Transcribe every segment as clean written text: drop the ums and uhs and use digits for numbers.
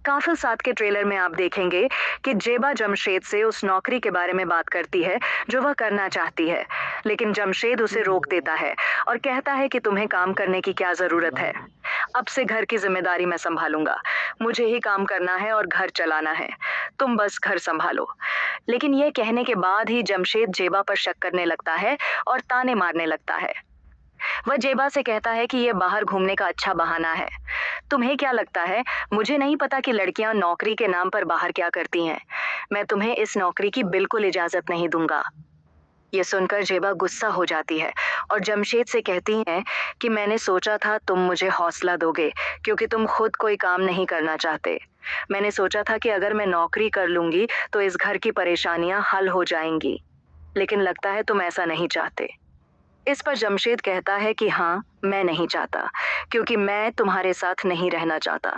काफिल साथ के ट्रेलर में आप देखेंगे कि जेबा जमशेद से उस नौकरी के बारे में बात करती है जो वह करना चाहती है, लेकिन जमशेद उसे रोक देता है और कहता है कि तुम्हें काम करने की क्या जरूरत है। अब से घर की जिम्मेदारी मैं संभालूंगा। मुझे ही काम करना है और घर चलाना है। तुम बस घर संभालो। लेकिन यह कहने के बाद ही जमशेद जेबा पर शक करने लगता है और ताने मारने लगता है। वह जेबा से कहता है कि यह बाहर घूमने का अच्छा बहाना है। तुम्हें क्या लगता है, मुझे नहीं पता कि लड़कियां नौकरी के नाम पर बाहर क्या करती हैं। मैं तुम्हें इस नौकरी की बिल्कुल इजाजत नहीं दूंगा। ये सुनकर जेबा गुस्सा हो जाती है और जमशेद से कहती है कि मैंने सोचा था तुम मुझे हौसला दोगे क्योंकि तुम खुद कोई काम नहीं करना चाहते। मैंने सोचा था कि अगर मैं नौकरी कर लूंगी तो इस घर की परेशानियां हल हो जाएंगी, लेकिन लगता है तुम ऐसा नहीं चाहते। इस पर जमशेद कहता है कि हाँ, मैं नहीं चाहता, क्योंकि मैं तुम्हारे साथ नहीं रहना चाहता।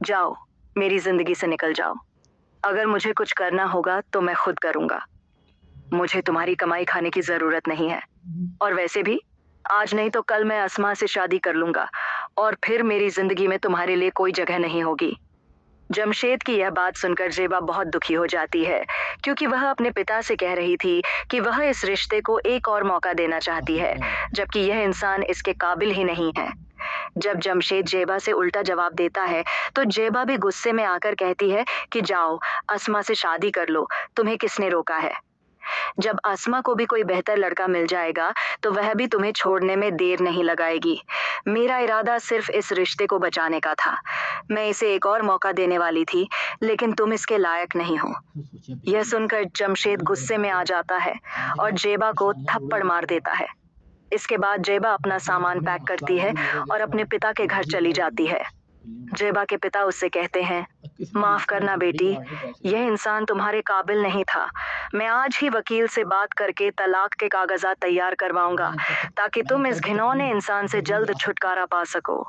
जाओ, मेरी जिंदगी से निकल जाओ। अगर मुझे कुछ करना होगा तो मैं खुद करूंगा। मुझे तुम्हारी कमाई खाने की जरूरत नहीं है। और वैसे भी आज नहीं तो कल मैं अस्मा से शादी कर लूंगा और फिर मेरी जिंदगी में तुम्हारे लिए कोई जगह नहीं होगी। जमशेद की यह बात सुनकर जेबा बहुत दुखी हो जाती है, क्योंकि वह अपने पिता से कह रही थी कि वह इस रिश्ते को एक और मौका देना चाहती है, जबकि यह इंसान इसके काबिल ही नहीं है। जब जमशेद जेबा से उल्टा जवाब देता है, तो जेबा भी गुस्से में आकर कहती है कि जाओ, अस्मा से शादी कर लो, तुम्हें किसने रोका है। जब अस्मा को भी कोई बेहतर लड़का मिल जाएगा तो वह भी तुम्हें छोड़ने में देर नहीं लगाएगी। मेरा इरादा सिर्फ इस रिश्ते को बचाने का था। मैं इसे एक और मौका देने वाली थी, लेकिन तुम इसके लायक नहीं हो। यह सुनकर जमशेद गुस्से में आ जाता है और जेबा को थप्पड़ मार देता है। इसके बाद जेबा अपना सामान पैक करती है और अपने पिता के घर चली जाती है। जेबा के पिता उससे कहते हैं, माफ करना बेटी, यह इंसान तुम्हारे काबिल नहीं था। मैं आज ही वकील से बात करके तलाक के कागजात तैयार करवाऊंगा ताकि तुम इस घिनौने इंसान से जल्द छुटकारा पा सको।